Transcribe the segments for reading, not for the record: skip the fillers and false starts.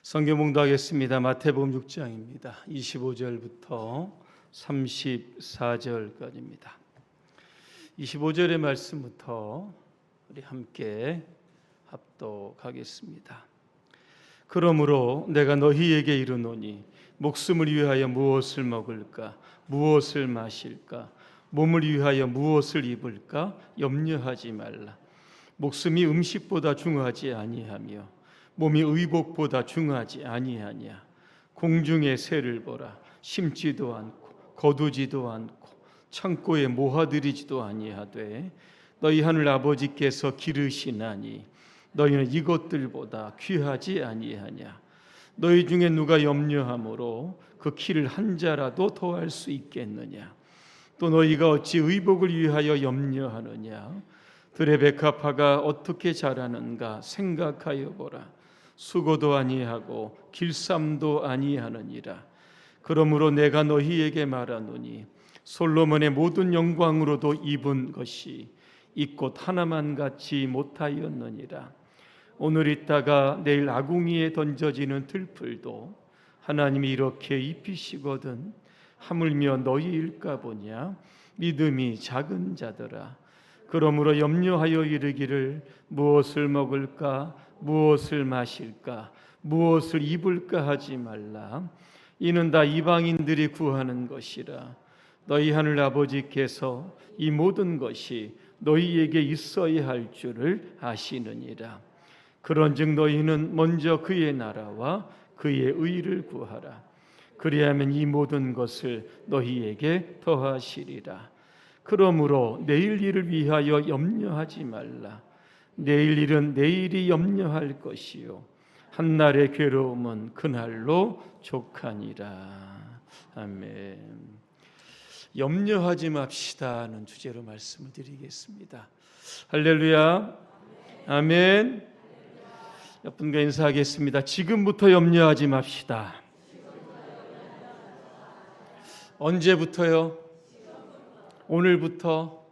성경 봉독하겠습니다. 마태복음 6장입니다. 25절부터 34절까지입니다. 25절의 말씀부터 우리 함께 합독하겠습니다. 그러므로 내가 너희에게 이르노니 목숨을 위하여 무엇을 먹을까, 무엇을 마실까, 몸을 위하여 무엇을 입을까 염려하지 말라. 목숨이 음식보다 중하지 아니하며 몸이 의복보다 중하지 아니하냐. 공중의 새를 보라. 심지도 않고 거두지도 않고 창고에 모아들이지도 아니하되 너희 하늘 아버지께서 기르시나니 너희는 이것들보다 귀하지 아니하냐. 너희 중에 누가 염려함으로 그 키를 한 자라도 더할 수 있겠느냐. 또 너희가 어찌 의복을 위하여 염려하느냐. 들의 백합화가 어떻게 자라는가 생각하여 보라. 수고도 아니하고 길쌈도 아니하느니라. 그러므로 내가 너희에게 말하노니 솔로몬의 모든 영광으로도 입은 것이 이 꽃 하나만 같지 못하였느니라. 오늘 있다가 내일 아궁이에 던져지는 들풀도 하나님이 이렇게 입히시거든 하물며 너희일까 보냐. 믿음이 작은 자들아. 그러므로 염려하여 이르기를 무엇을 먹을까, 무엇을 마실까, 무엇을 입을까 하지 말라. 이는 다 이방인들이 구하는 것이라. 너희 하늘 아버지께서 이 모든 것이 너희에게 있어야 할 줄을 아시느니라. 그런즉 너희는 먼저 그의 나라와 그의 의를 구하라. 그리하면 이 모든 것을 너희에게 더하시리라. 그러므로 내일 일을 위하여 염려하지 말라. 내일 일은 내일이 염려할 것이요 한날의 괴로움은 그날로 족하니라. 아멘. 염려하지 맙시다는 주제로 말씀을 드리겠습니다. 할렐루야. 아멘. 옆분과 인사하겠습니다. 지금부터 염려하지 맙시다. 언제부터요? 오늘부터?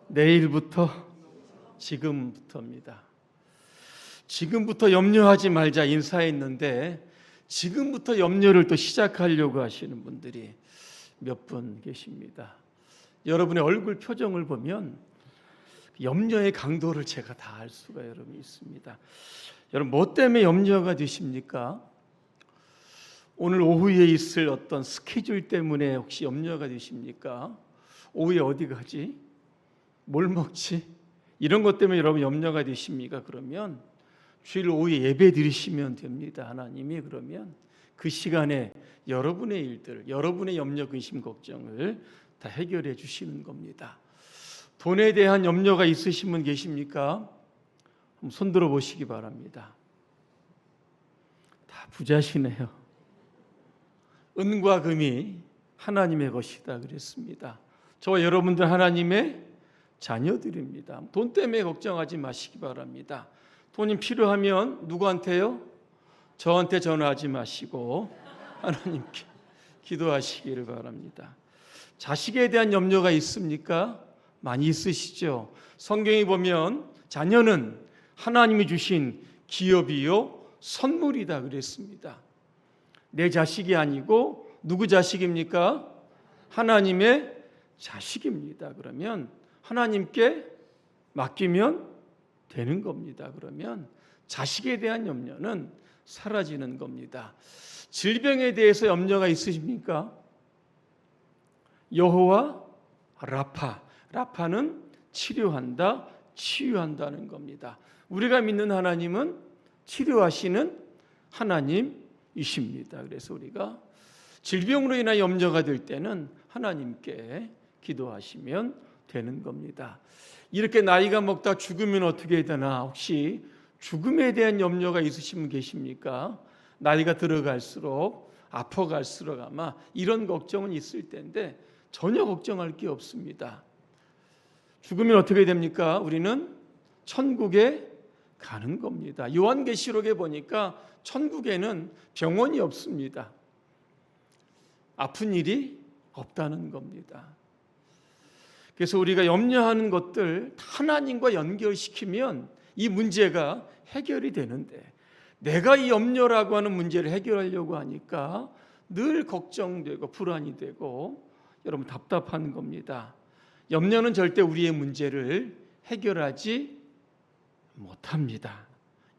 내일부터? 지금부터입니다. 지금부터 염려하지 말자 인사했는데 지금부터 염려를 또 시작하려고 하시는 분들이 몇 분 계십니다. 여러분의 얼굴 표정을 보면 염려의 강도를 제가 다 알 수가 여러분 있습니다. 여러분 뭐 때문에 염려가 되십니까? 오늘 오후에 있을 어떤 스케줄 때문에 혹시 염려가 되십니까? 오후에 어디 가지? 뭘 먹지? 이런 것 때문에 여러분 염려가 되십니까? 그러면 주일 오후에 예배 드리시면 됩니다. 하나님이 그러면 그 시간에 여러분의 일들, 여러분의 염려, 근심, 걱정을 다 해결해 주시는 겁니다. 돈에 대한 염려가 있으신 분 계십니까? 한번 손 들어 보시기 바랍니다. 다 부자시네요. 은과 금이 하나님의 것이다 그랬습니다. 저와 여러분들 하나님의 자녀들입니다. 돈 때문에 걱정하지 마시기 바랍니다. 돈이 필요하면 누구한테요? 저한테 전화하지 마시고 하나님께 기도하시기를 바랍니다. 자식에 대한 염려가 있습니까? 많이 있으시죠? 성경에 보면 자녀는 하나님이 주신 기업이요 선물이다 그랬습니다. 내 자식이 아니고 누구 자식입니까? 하나님의 자식입니다. 그러면 하나님께 맡기면 되는 겁니다. 그러면 자식에 대한 염려는 사라지는 겁니다. 질병에 대해서 염려가 있으십니까? 여호와 라파, 라파는 치료한다, 치유한다는 겁니다. 우리가 믿는 하나님은 치료하시는 하나님이십니다. 그래서 우리가 질병으로 인한 염려가 될 때는 하나님께 기도하시면 되는 겁니다. 이렇게 나이가 먹다 죽으면 어떻게 되나 혹시 죽음에 대한 염려가 있으신 분 계십니까? 나이가 들어갈수록 아파갈수록 아마 이런 걱정은 있을 텐데 전혀 걱정할 게 없습니다. 죽으면 어떻게 됩니까? 우리는 천국에 가는 겁니다. 요한계시록에 보니까 천국에는 병원이 없습니다. 아픈 일이 없다는 겁니다. 그래서 우리가 염려하는 것들 하나님과 연결시키면 이 문제가 해결이 되는데 내가 이 염려라고 하는 문제를 해결하려고 하니까 늘 걱정되고 불안이 되고 여러분 답답한 겁니다. 염려는 절대 우리의 문제를 해결하지 못합니다.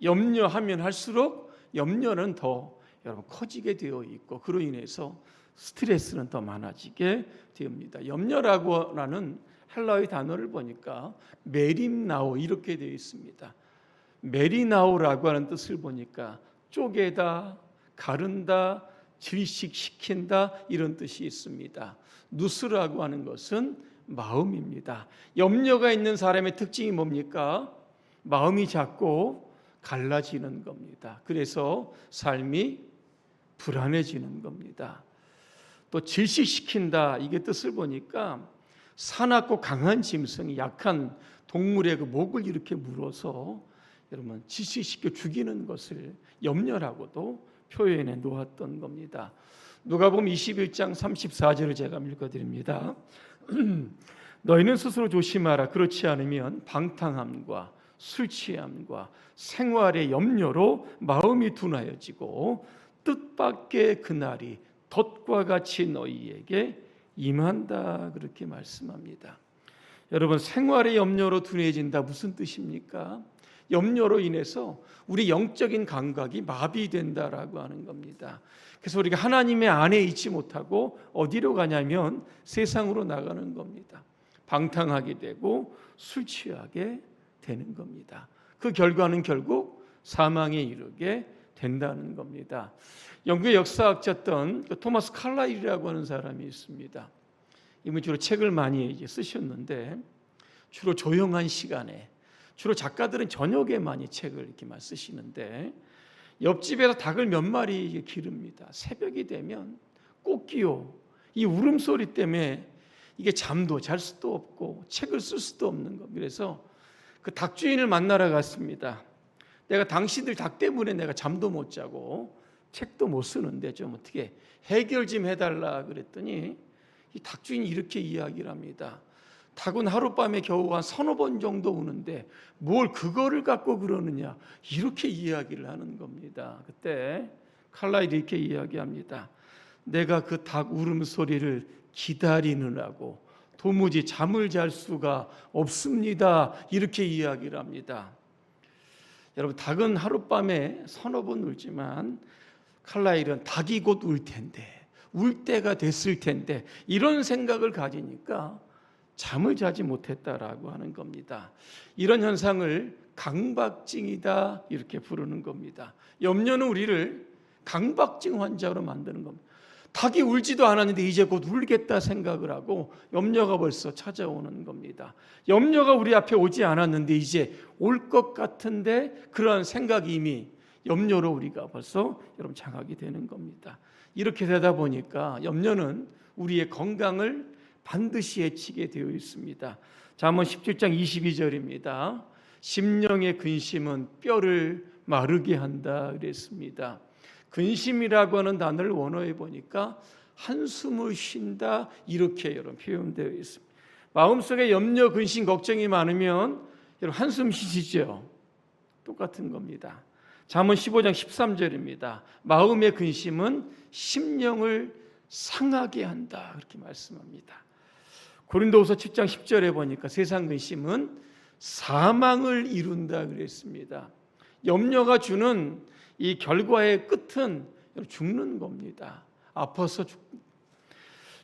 염려하면 할수록 염려는 더 여러분 커지게 되어 있고 그로 인해서 스트레스는 더 많아지게 됩니다. 염려라고 하는 헬라어의 단어를 보니까 메림나오 이렇게 되어 있습니다. 메리나오라고 하는 뜻을 보니까 쪼개다, 가른다, 질식시킨다 이런 뜻이 있습니다. 누스라고 하는 것은 마음입니다. 염려가 있는 사람의 특징이 뭡니까? 마음이 작고 갈라지는 겁니다. 그래서 삶이 불안해지는 겁니다. 또 질식시킨다 이게 뜻을 보니까 사납고 강한 짐승이 약한 동물의 그 목을 이렇게 물어서 여러분 질식시켜 죽이는 것을 염려라고도 표현해 놓았던 겁니다. 누가복음 21장 34절을 제가 읽어드립니다. 너희는 스스로 조심하라. 그렇지 않으면 방탕함과 술 취함과 생활의 염려로 마음이 둔하여지고 뜻밖의 그날이 덫과 같이 너희에게 임한다. 그렇게 말씀합니다. 여러분 생활의 염려로 둔해진다 무슨 뜻입니까? 염려로 인해서 우리 영적인 감각이 마비된다라고 하는 겁니다. 그래서 우리가 하나님의 안에 있지 못하고 어디로 가냐면 세상으로 나가는 겁니다. 방탕하게 되고 술 취하게 되는 겁니다. 그 결과는 결국 사망에 이르게 된다는 겁니다. 영국의 역사학자였던 토마스 칼라일이라고 하는 사람이 있습니다. 이분 주로 책을 많이 쓰셨는데 주로 조용한 시간에 주로 작가들은 저녁에 많이 책을 이렇게만 쓰시는데 옆집에서 닭을 몇 마리 기릅니다. 새벽이 되면 꼬끼요 이 울음소리 때문에 이게 잠도 잘 수도 없고 책을 쓸 수도 없는 겁니다. 그래서 그 닭주인을 만나러 갔습니다. 내가 당신들 닭 때문에 내가 잠도 못 자고 책도 못 쓰는데 좀 어떻게 해결 좀 해달라 그랬더니 이 닭주인이 이렇게 이야기를 합니다. 닭은 하룻밤에 겨우 한 서너 번 정도 우는데 뭘 그거를 갖고 그러느냐 이렇게 이야기를 하는 겁니다. 그때 칼라일이 이렇게 이야기합니다. 내가 그 닭 울음소리를 기다리느라고 도무지 잠을 잘 수가 없습니다. 이렇게 이야기를 합니다. 여러분 닭은 하룻밤에 서너 번 울지만 칼라일은 닭이 곧 울 텐데 울 때가 됐을 텐데 이런 생각을 가지니까 잠을 자지 못했다라고 하는 겁니다. 이런 현상을 강박증이다 이렇게 부르는 겁니다. 염려는 우리를 강박증 환자로 만드는 겁니다. 닭이 울지도 않았는데 이제 곧 울겠다 생각을 하고 염려가 벌써 찾아오는 겁니다. 염려가 우리 앞에 오지 않았는데 이제 올 것 같은데 그러한 생각이 이미 염려로 우리가 벌써 여러분 장악이 되는 겁니다. 이렇게 되다 보니까 염려는 우리의 건강을 반드시 해치게 되어 있습니다. 잠언 17장 22절입니다. 심령의 근심은 뼈를 마르게 한다 그랬습니다. 근심이라고 하는 단어를 원어해 보니까 한숨을 쉰다 이렇게 여러분 표현되어 있습니다. 마음속에 염려, 근심, 걱정이 많으면 여러분 한숨 쉬시죠. 똑같은 겁니다. 잠언 15장 13절입니다. 마음의 근심은 심령을 상하게 한다 그렇게 말씀합니다. 고린도후서 7장 10절에 보니까 세상 근심은 사망을 이룬다 그랬습니다. 염려가 주는 이 결과의 끝은 죽는 겁니다. 아파서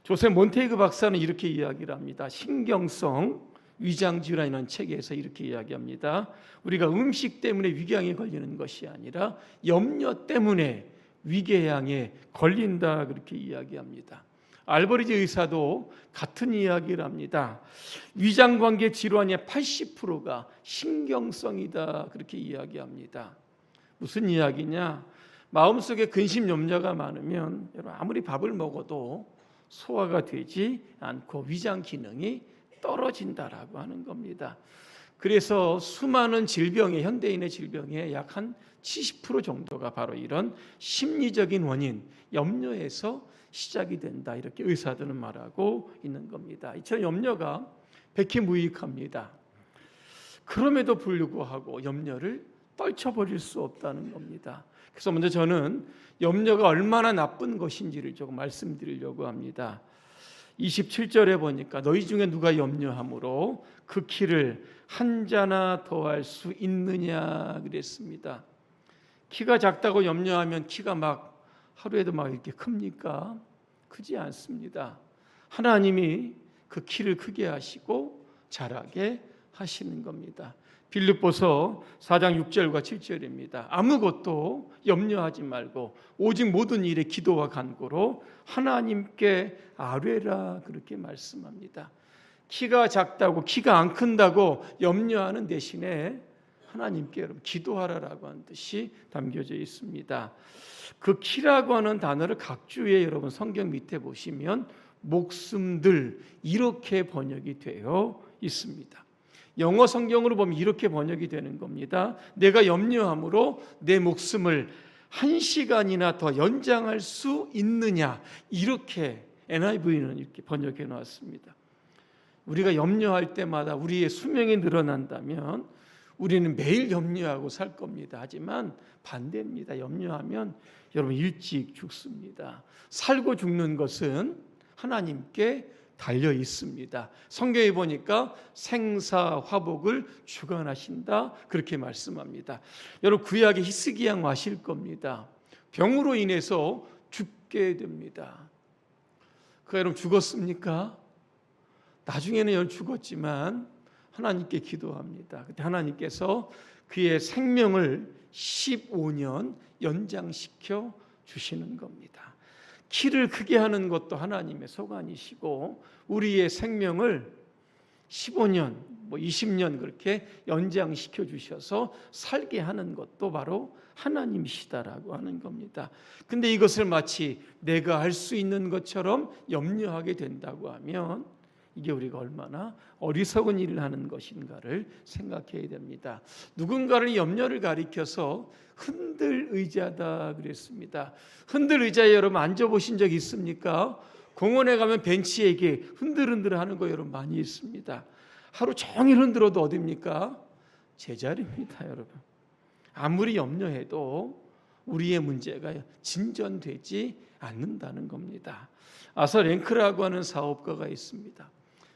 조세 몬테이그 박사는 이렇게 이야기를 합니다. 신경성 위장질환이라는 책에서 이렇게 이야기합니다. 우리가 음식 때문에 위궤양에 걸리는 것이 아니라 염려 때문에 위궤양에 걸린다 그렇게 이야기합니다. 알버리지 의사도 같은 이야기를 합니다. 위장관계 질환의 80%가 신경성이다 그렇게 이야기합니다. 무슨 이야기냐? 마음속에 근심 염려가 많으면 여러분 아무리 밥을 먹어도 소화가 되지 않고 위장 기능이 떨어진다라고 하는 겁니다. 그래서 수많은 질병의 현대인의 질병의 약 한 70% 정도가 바로 이런 심리적인 원인, 염려에서 시작이 된다 이렇게 의사들은 말하고 있는 겁니다. 이처럼 염려가 백해무익합니다. 그럼에도 불구하고 염려를 떨쳐버릴 수 없다는 겁니다. 그래서 먼저 저는 염려가 얼마나 나쁜 것인지를 조금 말씀드리려고 합니다. 27절에 보니까 너희 중에 누가 염려함으로 그 키를 한 자나 더할 수 있느냐 그랬습니다. 키가 작다고 염려하면 키가 막 하루에도 막 이렇게 큽니까? 크지 않습니다. 하나님이 그 키를 크게 하시고 자라게 하시는 겁니다. 빌립보서 4장 6절과 7절입니다. 아무것도 염려하지 말고 오직 모든 일에 기도와 간구로 하나님께 아뢰라 그렇게 말씀합니다. 키가 작다고 키가 안 큰다고 염려하는 대신에 하나님께 여러분 기도하라라고 하는 뜻이 담겨져 있습니다. 그 키라고 하는 단어를 각주에 여러분 성경 밑에 보시면 목숨들 이렇게 번역이 되어 있습니다. 영어 성경으로 보면 이렇게 번역이 되는 겁니다. 내가 염려함으로 내 목숨을 1시간이나 더 연장할 수 있느냐 이렇게 NIV는 이렇게 번역해 놓았습니다. 우리가 염려할 때마다 우리의 수명이 늘어난다면 우리는 매일 염려하고 살 겁니다. 하지만 반대입니다. 염려하면 여러분 일찍 죽습니다. 살고 죽는 것은 하나님께 달려 있습니다. 성경에 보니까 생사화복을 주관하신다 그렇게 말씀합니다. 여러분 구약의 히스기야 아실 겁니다. 병으로 인해서 죽게 됩니다. 그 여러분 죽었습니까? 나중에는 여러분 죽었지만 하나님께 기도합니다. 그때 하나님께서 그의 생명을 15년 연장시켜 주시는 겁니다. 키를 크게 하는 것도 하나님의 소관이시고 우리의 생명을 15년, 20년 그렇게 연장시켜 주셔서 살게 하는 것도 바로 하나님이시다라고 하는 겁니다. 근데 이것을 마치 내가 할 수 있는 것처럼 염려하게 된다고 하면 이게 우리가 얼마나 어리석은 일을 하는 것인가를 생각해야 됩니다. 누군가를 염려를 가리켜서 흔들 의자다 그랬습니다. 흔들 의자에 여러분 앉아보신 적 있습니까? 공원에 가면 벤치에 이게 흔들흔들 하는 거 여러분 많이 있습니다. 하루 종일 흔들어도 어딥니까? 제자리입니다 여러분. 아무리 염려해도 우리의 문제가 진전되지 않는다는 겁니다. 아서랭크라고 하는 사업가가 있습니다.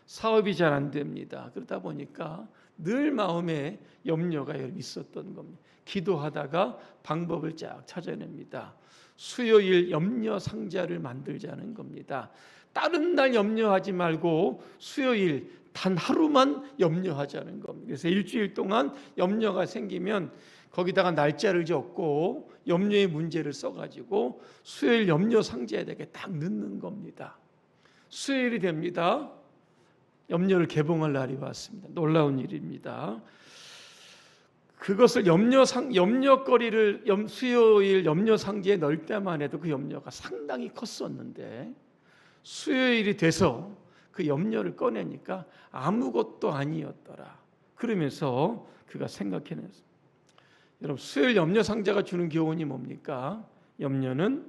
사업이 잘 안 됩니다. 그러다 보니까 늘 마음에 염려가 있었던 겁니다. 기도하다가 방법을 쫙 찾아냅니다. 수요일 염려 상자를 만들자는 겁니다. 다른 날 염려하지 말고 수요일 단 하루만 염려하자는 겁니다. 그래서 일주일 동안 염려가 생기면 거기다가 날짜를 적고 염려의 문제를 써가지고 수요일 염려 상자에다가 딱 넣는 겁니다. 수요일이 됩니다. 염려를 개봉할 날이 왔습니다. 놀라운 일입니다. 그것을 염려거리를 수요일 염려 상자에 넣을 때만 해도 그 염려가 상당히 컸었는데 수요일이 돼서 그 염려를 꺼내니까 아무것도 아니었더라. 그러면서 그가 생각해냈습니다. 여러분 수요일 염려 상자가 주는 교훈이 뭡니까? 염려는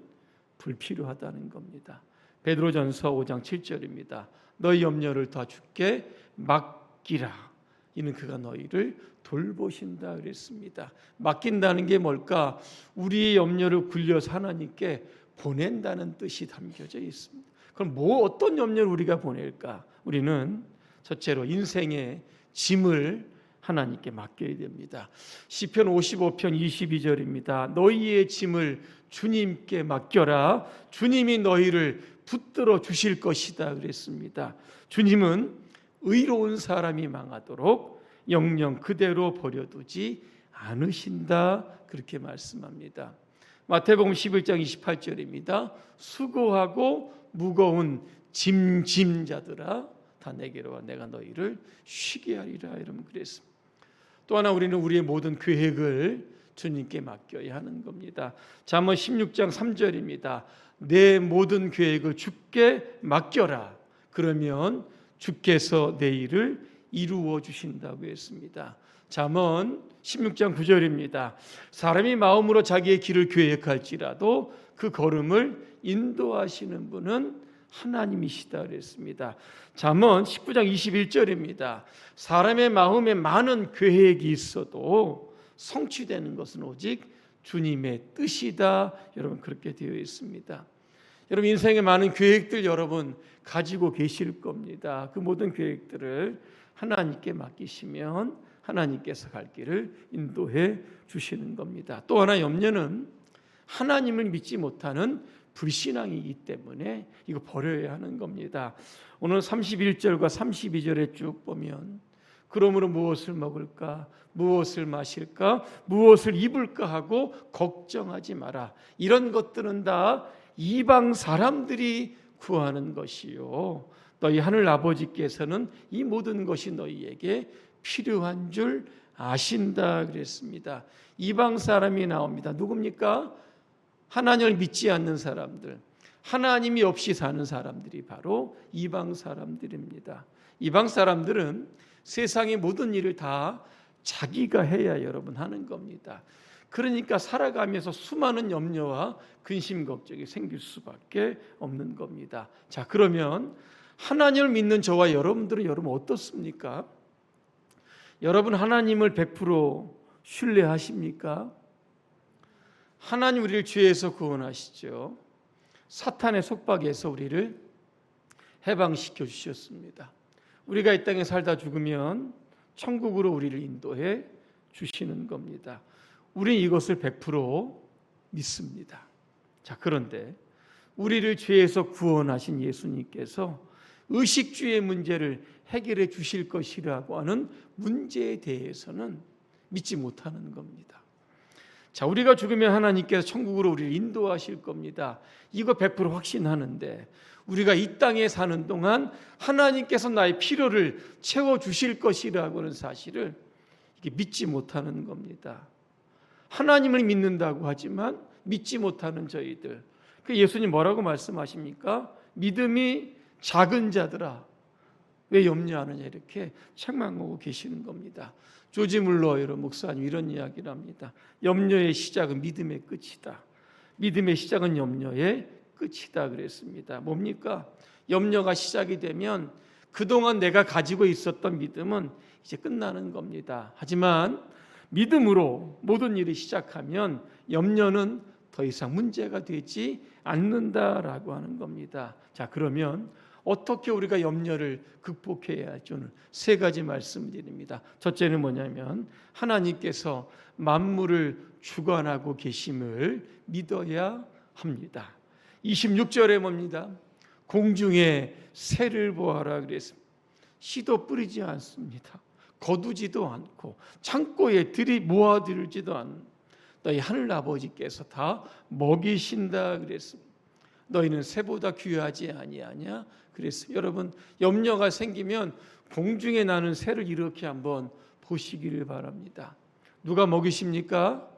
불필요하다는 겁니다. 베드로전서 5장 7절입니다. 너희 염려를 다 주께 맡기라. 이는 그가 너희를 돌보신다 그랬습니다. 맡긴다는 게 뭘까? 우리의 염려를 굴려서 하나님께 보낸다는 뜻이 담겨져 있습니다. 그럼 어떤 염려를 우리가 보낼까? 우리는 첫째로 인생의 짐을 하나님께 맡겨야 됩니다. 시편 55편 22절입니다. 너희의 짐을 주님께 맡겨라. 주님이 너희를 붙들어 주실 것이다 그랬습니다. 주님은 의로운 사람이 망하도록 영영 그대로 버려두지 않으신다 그렇게 말씀합니다. 마태복음 11장 28절입니다. 수고하고 무거운 짐자들아 다 내게로 와 내가 너희를 쉬게 하리라 이러면 그랬습니다. 또 하나 우리는 우리의 모든 계획을 주님께 맡겨야 하는 겁니다. 잠언 16장 3절입니다. 내 모든 계획을 주께 맡겨라. 그러면 주께서 내 일을 이루어 주신다고 했습니다. 잠언 16장 9절입니다. 사람이 마음으로 자기의 길을 계획할지라도 그 걸음을 인도하시는 분은 하나님이시다 그랬습니다. 잠언 19장 21절입니다. 사람의 마음에 많은 계획이 있어도 성취되는 것은 오직 주님의 뜻이다. 여러분 그렇게 되어 있습니다. 여러분 인생에 많은 계획들 여러분 가지고 계실 겁니다. 그 모든 계획들을 하나님께 맡기시면 하나님께서 갈 길을 인도해 주시는 겁니다. 또 하나 염려는 하나님을 믿지 못하는 불신앙이기 때문에 이거 버려야 하는 겁니다. 오늘 31절과 32절에 쭉 보면 그러므로 무엇을 먹을까, 무엇을 마실까, 무엇을 입을까 하고 걱정하지 마라. 이런 것들은 다 이방 사람들이 구하는 것이요 너희 하늘 아버지께서는 이 모든 것이 너희에게 필요한 줄 아신다 그랬습니다. 이방 사람이 나옵니다. 누굽니까? 하나님을 믿지 않는 사람들, 하나님이 없이 사는 사람들이 바로 이방 사람들입니다. 이방 사람들은 세상의 모든 일을 다 자기가 해야 여러분 하는 겁니다. 그러니까 살아가면서 수많은 염려와 근심 걱정이 생길 수밖에 없는 겁니다. 자, 그러면 하나님을 믿는 저와 여러분들은 여러분 어떻습니까? 여러분 하나님을 100% 신뢰하십니까? 하나님 우리를 죄에서 구원하시죠. 사탄의 속박에서 우리를 해방시켜 주셨습니다. 우리가 이 땅에 살다 죽으면 천국으로 우리를 인도해 주시는 겁니다. 우리는 이것을 100% 믿습니다. 자, 그런데 우리를 죄에서 구원하신 예수님께서 의식주의 문제를 해결해 주실 것이라고 하는 문제에 대해서는 믿지 못하는 겁니다. 자, 우리가 죽으면 하나님께서 천국으로 우리를 인도하실 겁니다. 이거 100% 확신하는데 우리가 이 땅에 사는 동안 하나님께서 나의 필요를 채워주실 것이라고 하는 사실을 이게 믿지 못하는 겁니다. 하나님을 믿는다고 하지만 믿지 못하는 저희들. 예수님 뭐라고 말씀하십니까? 믿음이 작은 자들아 왜 염려하느냐 이렇게 책망하고 계시는 겁니다. 조지 물러 여러분 목사님 이런 이야기를 합니다. 염려의 시작은 믿음의 끝이다. 믿음의 시작은 염려의 끝이다 그랬습니다. 뭡니까? 염려가 시작이 되면 그동안 내가 가지고 있었던 믿음은 이제 끝나는 겁니다. 하지만 믿음으로 모든 일을 시작하면 염려는 더 이상 문제가 되지 않는다라고 하는 겁니다. 자, 그러면 어떻게 우리가 염려를 극복해야 할지 오늘 세 가지 말씀드립니다. 첫째는 뭐냐면 하나님께서 만물을 주관하고 계심을 믿어야 합니다. 26절에 뭡니다? 공중의 새를 보아라 그랬습니다. 씨도 뿌리지 않습니다. 거두지도 않고 창고에 들이 모아들지도 않는 너희 하늘 아버지께서 다 먹이신다 그랬습니다. 너희는 새보다 귀하지 아니하냐 그랬어요. 여러분 염려가 생기면 공중에 나는 새를 이렇게 한번 보시기를 바랍니다. 누가 먹이십니까?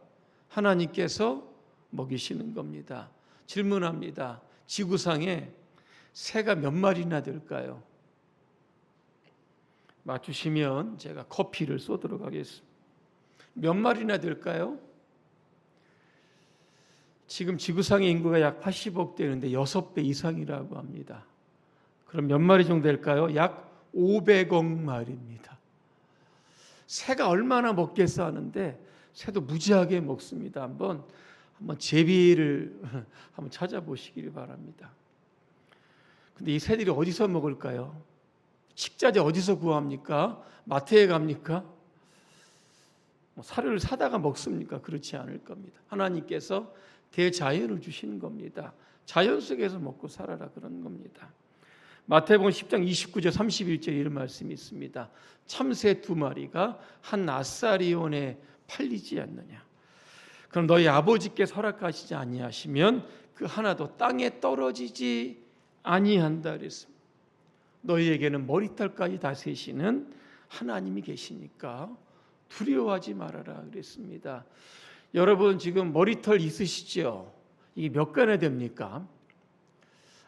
하나님께서 먹이시는 겁니다. 질문합니다. 지구상에 새가 몇 마리나 될까요? 맞추시면 제가 커피를 쏘도록 하겠습니다. 몇 마리나 될까요? 지금 지구상의 인구가 약 80억 되는데 6배 이상이라고 합니다. 그럼 몇 마리 정도 될까요? 약 500억 마리입니다. 새가 얼마나 먹겠어 하는데 새도 무지하게 먹습니다. 한번 제비를 한번 찾아보시기를 바랍니다. 근데 이 새들이 어디서 먹을까요? 식자재 어디서 구합니까? 마트에 갑니까? 사료를 사다가 먹습니까? 그렇지 않을 겁니다. 하나님께서 대자연을 주시는 겁니다. 자연 속에서 먹고 살아라 그런 겁니다. 마태복음 10장 29절 31절 이런 말씀이 있습니다. 참새 2마리가 한 아사리온에 팔리지 않느냐. 그럼 너희 아버지께서 허락하시지 아니하시면 그 하나도 땅에 떨어지지 아니한다 그랬습니다. 너희에게는 머리털까지 다 세시는 하나님이 계시니까 두려워하지 말아라 그랬습니다. 여러분 지금 머리털 있으시죠? 이게 몇 개나 됩니까?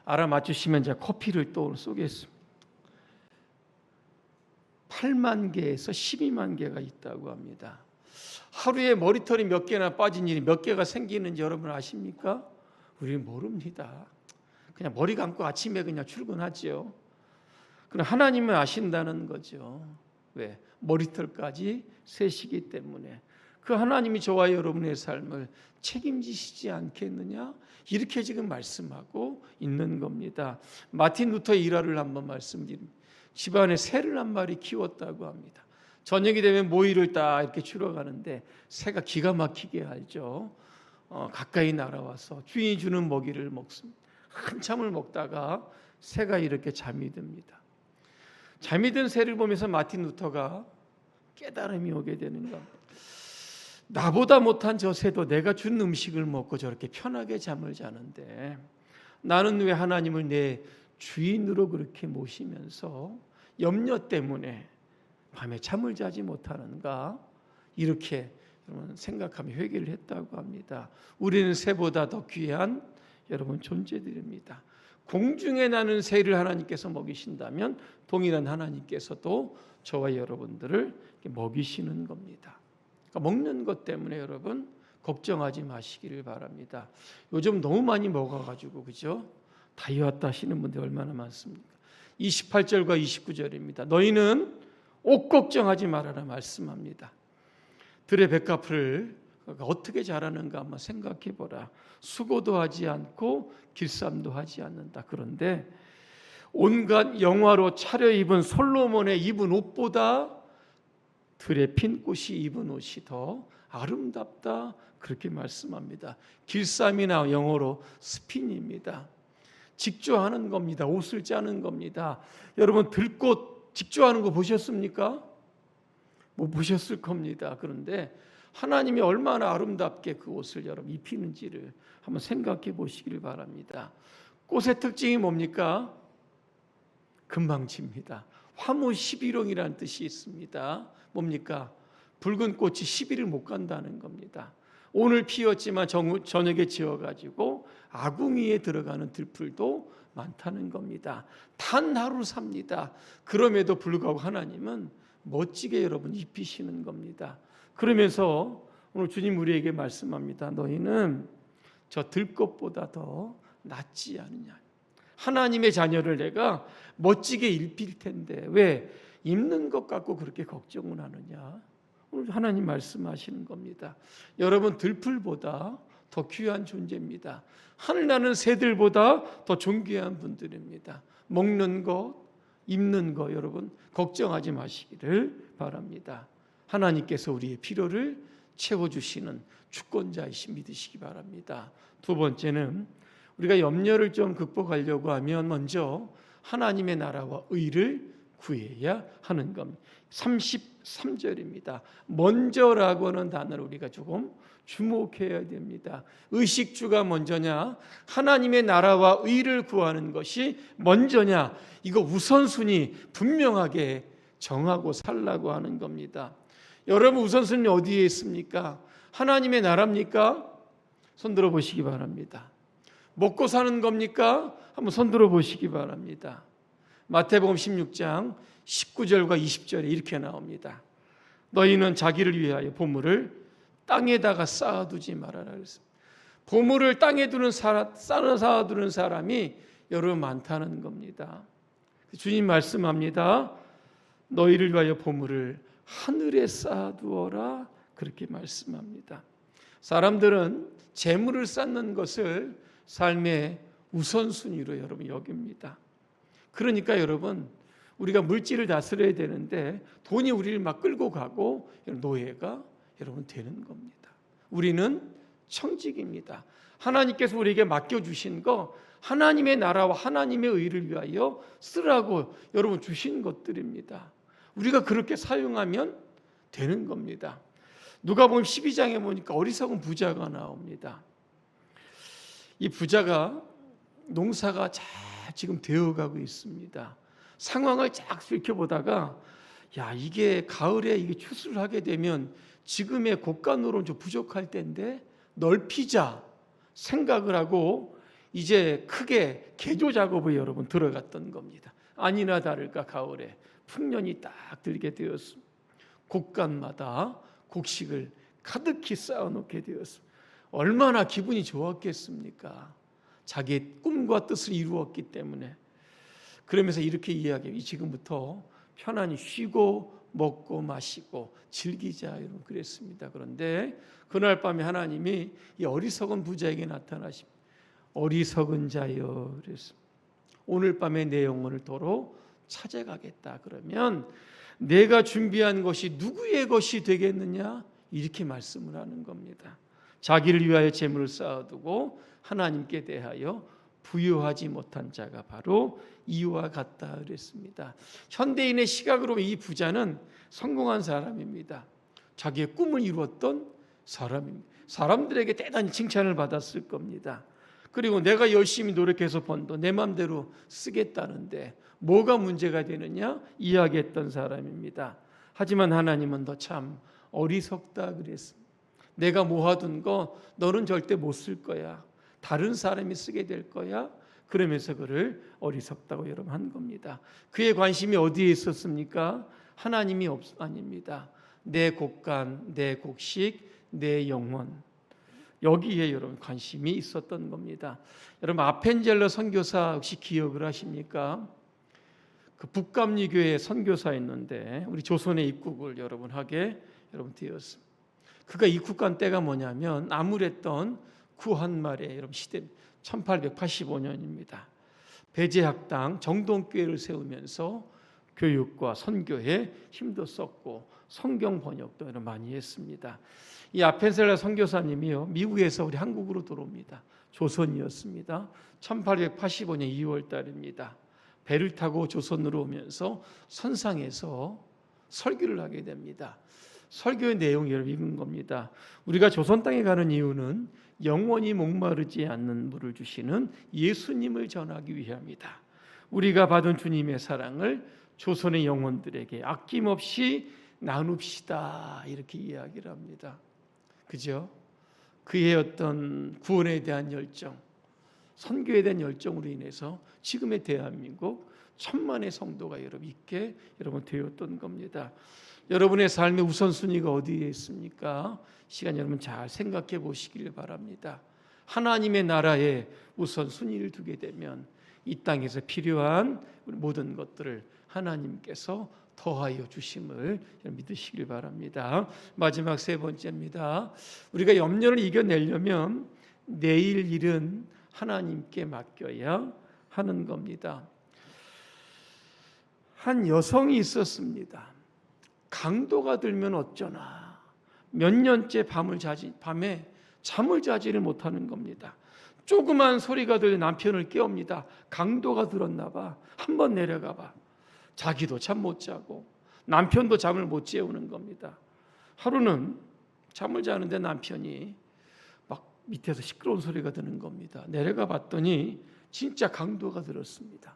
알아맞추시면 제가 커피를 또 쏘겠습니다. 8만 개에서 12만 개가 있다고 합니다. 하루에 머리털이 몇 개나 빠진 일이 몇 개가 생기는지 여러분 아십니까? 우리는 모릅니다. 그냥 머리 감고 아침에 그냥 출근하지요. 그럼 하나님은 아신다는 거죠. 왜? 머리털까지 세시기 때문에. 그 하나님이 저와 여러분의 삶을 책임지시지 않겠느냐? 이렇게 지금 말씀하고 있는 겁니다. 마틴 루터 일화를 한번 말씀드립니다. 집안에 새를 한 마리 키웠다고 합니다. 저녁이 되면 모이를 딱 이렇게 주러 가는데 새가 기가 막히게 알죠. 가까이 날아와서 주인이 주는 먹이를 먹습니다. 한참을 먹다가 새가 이렇게 잠이 듭니다. 잠이 든 새를 보면서 마틴 루터가 깨달음이 오게 되는 겁니다. 나보다 못한 저 새도 내가 준 음식을 먹고 저렇게 편하게 잠을 자는데 나는 왜 하나님을 내 주인으로 그렇게 모시면서 염려 때문에 밤에 잠을 자지 못하는가? 이렇게 여러분 생각하며 회개를 했다고 합니다. 우리는 새보다 더 귀한 여러분 존재들입니다. 공중에 나는 새를 하나님께서 먹이신다면 동일한 하나님께서도 저와 여러분들을 먹이시는 겁니다. 그러니까 먹는 것 때문에 여러분 걱정하지 마시기를 바랍니다. 요즘 너무 많이 먹어가지고 그죠? 다이어트 하시는 분들 얼마나 많습니까? 28절과 29절입니다. 너희는 옷 걱정하지 말아라 말씀합니다. 들의 뱃값을 어떻게 자라는가 한번 생각해 보라. 수고도 하지 않고 길쌈도 하지 않는다. 그런데 온갖 영화로 차려입은 솔로몬의 입은 옷보다 들의 핀 꽃이 입은 옷이 더 아름답다. 그렇게 말씀합니다. 길쌈이나 영어로 스핀입니다. 직조하는 겁니다. 옷을 짜는 겁니다. 여러분 들꽃 직조하는 거 보셨습니까? 못 보셨을 겁니다. 그런데 하나님이 얼마나 아름답게 그 옷을 여러분 입히는지를 한번 생각해 보시기를 바랍니다. 꽃의 특징이 뭡니까? 금방 집니다. 화무 11홍이라는 뜻이 있습니다. 뭡니까? 붉은 꽃이 10일을 못 간다는 겁니다. 오늘 피었지만 저녁에 지어가지고 아궁이에 들어가는 들풀도 많다는 겁니다. 단 하루 삽니다. 그럼에도 불구하고 하나님은 멋지게 여러분 입히시는 겁니다. 그러면서 오늘 주님 우리에게 말씀합니다. 너희는 저 들꽃보다 더 낫지 않느냐. 하나님의 자녀를 내가 멋지게 입힐 텐데 왜 입는 것 갖고 그렇게 걱정을 하느냐. 오늘 하나님 말씀하시는 겁니다. 여러분 들풀보다 더 귀한 존재입니다. 하늘나는 새들보다 더 존귀한 분들입니다. 먹는 것, 입는 것 여러분 걱정하지 마시기를 바랍니다. 하나님께서 우리의 필요를 채워주시는 주권자이신 믿으시기 바랍니다. 두 번째는 우리가 염려를 좀 극복하려고 하면 먼저 하나님의 나라와 의를 구해야 하는 겁니다. 33절입니다. 먼저라고 하는 단어를 우리가 조금 주목해야 됩니다. 의식주가 먼저냐 하나님의 나라와 의를 구하는 것이 먼저냐 이거 우선순위 분명하게 정하고 살라고 하는 겁니다. 여러분 우선순위 어디에 있습니까? 하나님의 나라입니까? 손들어 보시기 바랍니다. 먹고 사는 겁니까? 한번 손들어 보시기 바랍니다. 마태복음 16장 19절과 20절에 이렇게 나옵니다. 너희는 자기를 위하여 보물을 땅에다가 쌓아두지 말아라 그랬습니다. 보물을 땅에 쌓아두는 사람이 여러분 많다는 겁니다. 주님 말씀합니다. 너희를 위하여 보물을 하늘에 쌓아두어라 그렇게 말씀합니다. 사람들은 재물을 쌓는 것을 삶의 우선순위로 여러분 여깁니다. 그러니까 여러분 우리가 물질을 다스려야 되는데 돈이 우리를 막 끌고 가고 노예가 여러분 되는 겁니다. 우리는 청직입니다. 하나님께서 우리에게 맡겨주신 거 하나님의 나라와 하나님의 의를 위하여 쓰라고 여러분 주신 것들입니다. 우리가 그렇게 사용하면 되는 겁니다. 누가복음 12장에 보니까 어리석은 부자가 나옵니다. 이 부자가 농사가 잘 지금 되어가고 있습니다. 상황을 쫙 살펴보다가 야 이게 가을에 이게 추수를 하게 되면 지금의 곡간으로는 좀 부족할 텐데 넓히자 생각을 하고 이제 크게 개조 작업에 여러분 들어갔던 겁니다. 아니나 다를까 가을에 풍년이 딱 들게 되었습니다. 곡간마다 곡식을 가득히 쌓아놓게 되었습니다. 얼마나 기분이 좋았겠습니까? 자기의 꿈과 뜻을 이루었기 때문에. 그러면서 이렇게 이야기해요. 지금부터 편안히 쉬고 먹고 마시고 즐기자 여러분 그랬습니다. 그런데 그날 밤에 하나님이 이 어리석은 부자에게 나타나십니다. 어리석은 자여 그랬습니다. 오늘 밤에 내 영혼을 도로 찾아가겠다. 그러면 내가 준비한 것이 누구의 것이 되겠느냐? 이렇게 말씀을 하는 겁니다. 자기를 위하여 재물을 쌓아두고 하나님께 대하여 부유하지 못한 자가 바로 이와 같다 그랬습니다. 현대인의 시각으로 이 부자는 성공한 사람입니다. 자기의 꿈을 이루었던 사람입니다. 사람들에게 대단히 칭찬을 받았을 겁니다. 그리고 내가 열심히 노력해서 번 돈 내 마음대로 쓰겠다는데 뭐가 문제가 되느냐 이야기했던 사람입니다. 하지만 하나님은 너 참 어리석다 그랬습니다. 내가 모아둔 거 너는 절대 못 쓸 거야. 다른 사람이 쓰게 될 거야. 그러면서 그를 어리석다고 여러분 한 겁니다. 그의 관심이 어디에 있었습니까? 하나님이 아닙니다. 내 곡간, 내 곡식, 내 영혼. 여기에 여러분 관심이 있었던 겁니다. 여러분 아펜젤러 선교사 혹시 기억을 하십니까? 그 북감리교회 선교사였는데 우리 조선에 입국을 여러분 하게 여러분 되었습니다. 그가 입국한 때가 뭐냐면 암울했던 구한말의 여러분 시대 1885년입니다. 배제학당 정동교회를 세우면서 교육과 선교에 힘도 썼고 성경 번역도 여러분 많이 했습니다. 이 아펜셀라 선교사님이요 미국에서 우리 한국으로 들어옵니다. 조선이었습니다. 1885년 2월 달입니다. 배를 타고 조선으로 오면서 선상에서 설교를 하게 됩니다. 설교의 내용을 읽은 겁니다. 우리가 조선 땅에 가는 이유는 영원히 목마르지 않는 물을 주시는 예수님을 전하기 위함이다. 우리가 받은 주님의 사랑을 조선의 영혼들에게 아낌없이 나눕시다. 이렇게 이야기를 합니다. 그죠? 그의 어떤 구원에 대한 열정, 선교에 대한 열정으로 인해서 지금의 대한민국 천만의 성도가 여러분 있게 여러분 되었던 겁니다. 여러분의 삶의 우선순위가 어디에 있습니까? 시간 여러분 잘 생각해 보시길 바랍니다. 하나님의 나라에 우선순위를 두게 되면 이 땅에서 필요한 모든 것들을 하나님께서 더하여 주심을 믿으시길 바랍니다. 마지막 세 번째입니다. 우리가 염려를 이겨내려면 내일 일은 하나님께 맡겨야 하는 겁니다. 한 여성이 있었습니다. 강도가 들면 어쩌나 몇 년째 밤에 잠을 자지를 못하는 겁니다. 조그만 소리가 들려 남편을 깨웁니다. 강도가 들었나 봐. 한번 내려가 봐. 자기도 잠 못 자고 남편도 잠을 못 재우는 겁니다. 하루는 잠을 자는데 남편이 막 밑에서 시끄러운 소리가 드는 겁니다. 내려가 봤더니 진짜 강도가 들었습니다.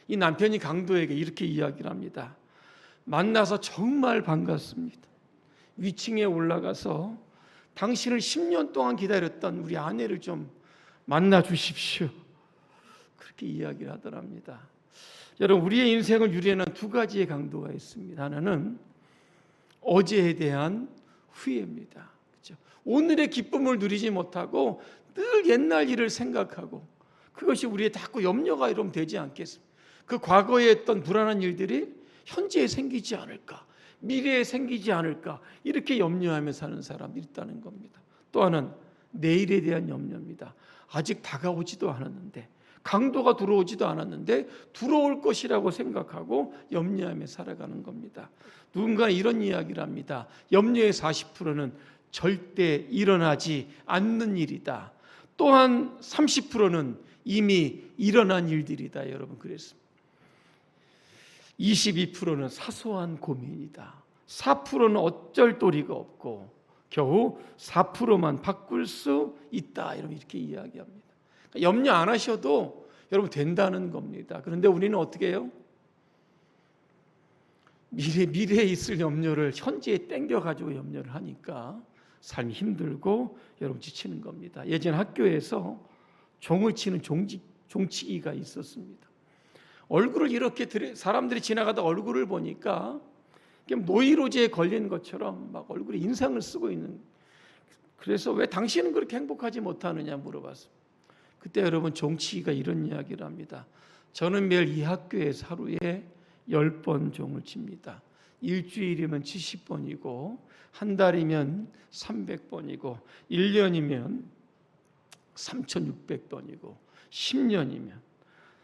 이 남편이 강도에게 이렇게 이야기를 합니다. 만나서 정말 반갑습니다. 위층에 올라가서 당신을 10년 동안 기다렸던 우리 아내를 좀 만나 주십시오. 그렇게 이야기를 하더랍니다. 여러분 우리의 인생을 유리하는 두 가지의 강도가 있습니다. 하나는 어제에 대한 후회입니다. 그렇죠? 오늘의 기쁨을 누리지 못하고 늘 옛날 일을 생각하고 그것이 우리의 자꾸 염려가 이러면 되지 않겠습니까? 그 과거에 했던 불안한 일들이 현재에 생기지 않을까, 미래에 생기지 않을까 이렇게 염려하며 사는 사람들이 있다는 겁니다. 또 하나는 내일에 대한 염려입니다. 아직 다가오지도 않았는데 강도가 들어오지도 않았는데 들어올 것이라고 생각하고 염려하며 살아가는 겁니다. 누군가 이런 이야기를 합니다. 염려의 40%는 절대 일어나지 않는 일이다. 또한 30%는 이미 일어난 일들이다. 여러분 그랬습니다. 22%는 사소한 고민이다. 4%는 어쩔 도리가 없고 겨우 4%만 바꿀 수 있다. 이렇게 이야기합니다. 염려 안 하셔도 여러분 된다는 겁니다. 그런데 우리는 어떻게 해요? 미래에 있을 염려를 현재에 땡겨가지고 염려를 하니까 삶이 힘들고 여러분 지치는 겁니다. 예전 학교에서 종을 치는 종치기가 있었습니다. 얼굴을 이렇게 사람들이 지나가다 얼굴을 보니까 노이로제에 걸린 것처럼 막 얼굴에 인상을 쓰고 있는. 그래서 왜 당신은 그렇게 행복하지 못하느냐 물어봤습니다. 그때 여러분 종치기가 이런 이야기를 합니다. 저는 매일 이 학교에서 하루에 10번 종을 칩니다. 일주일이면 70번이고 한 달이면 300번이고 1년이면 3,600번이고 10년이면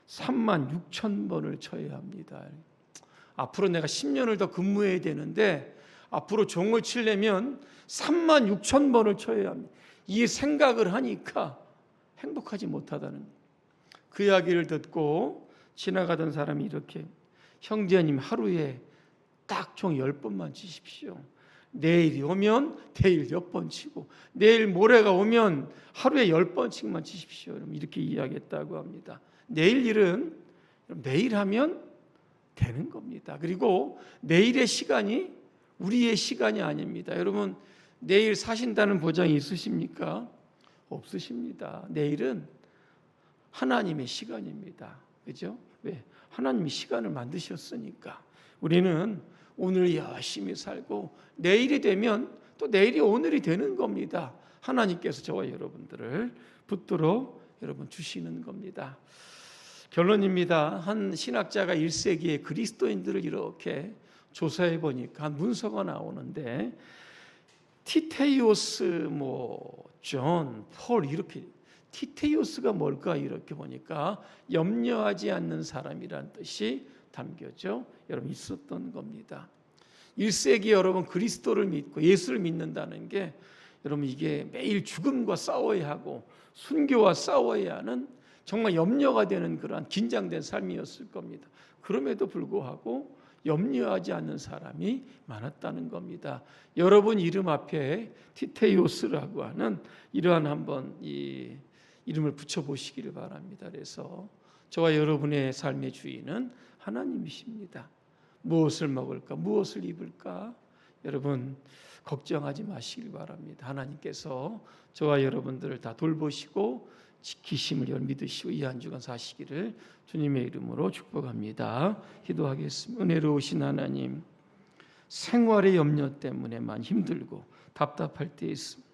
36,000번을 쳐야 합니다. 앞으로 내가 10년을 더 근무해야 되는데 앞으로 종을 치려면 36,000번을 쳐야 합니다. 이 생각을 하니까 행복하지 못하다는 그 이야기를 듣고 지나가던 사람이 이렇게 형제님 하루에 딱 총 10번만 치십시오. 내일이 오면 내일 몇 번 치고 내일 모레가 오면 하루에 10번씩만 치십시오. 이렇게 이야기했다고 합니다. 내일 일은 내일 하면 되는 겁니다. 그리고 내일의 시간이 우리의 시간이 아닙니다. 여러분 내일 사신다는 보장이 있으십니까? 없으십니다. 내일은 하나님의 시간입니다. 그죠? 왜? 하나님이 시간을 만드셨으니까. 우리는 오늘 열심히 살고 내일이 되면 또 내일이 오늘이 되는 겁니다. 하나님께서 저와 여러분들을 붙들어 여러분 주시는 겁니다. 결론입니다. 한 신학자가 1세기에 그리스도인들을 이렇게 조사해 보니까 한 문서가 나오는데 티테이오스, 존, 폴 이렇게 티테이오스가 뭘까 이렇게 보니까 염려하지 않는 사람이라는 뜻이 담겨져 여러분 있었던 겁니다. 1세기 여러분 그리스도를 믿고 예수를 믿는다는 게 여러분 이게 매일 죽음과 싸워야 하고 순교와 싸워야 하는 정말 염려가 되는 그러한 긴장된 삶이었을 겁니다. 그럼에도 불구하고 염려하지 않는 사람이 많았다는 겁니다. 여러분 이름 앞에 티테이오스라고 하는 이러한 한번 이 이름을 붙여보시기를 바랍니다. 그래서 저와 여러분의 삶의 주인은 하나님이십니다. 무엇을 먹을까? 무엇을 입을까? 여러분 걱정하지 마시길 바랍니다. 하나님께서 저와 여러분들을 다 돌보시고 지키심을 여러분 믿으시고 이 한 주간 사시기를 주님의 이름으로 축복합니다. 기도하겠습니다. 은혜로우신 하나님, 생활의 염려 때문에만 힘들고 답답할 때 있습니다.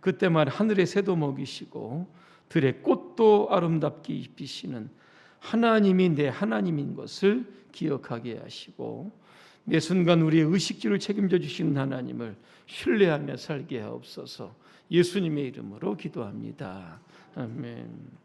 그때만 하늘의 새도 먹이시고 들의 꽃도 아름답게 입히시는 하나님이 내 하나님인 것을 기억하게 하시고 매 순간 우리의 의식주를 책임져 주시는 하나님을 신뢰하며 살게 하옵소서. 예수님의 이름으로 기도합니다. 아멘.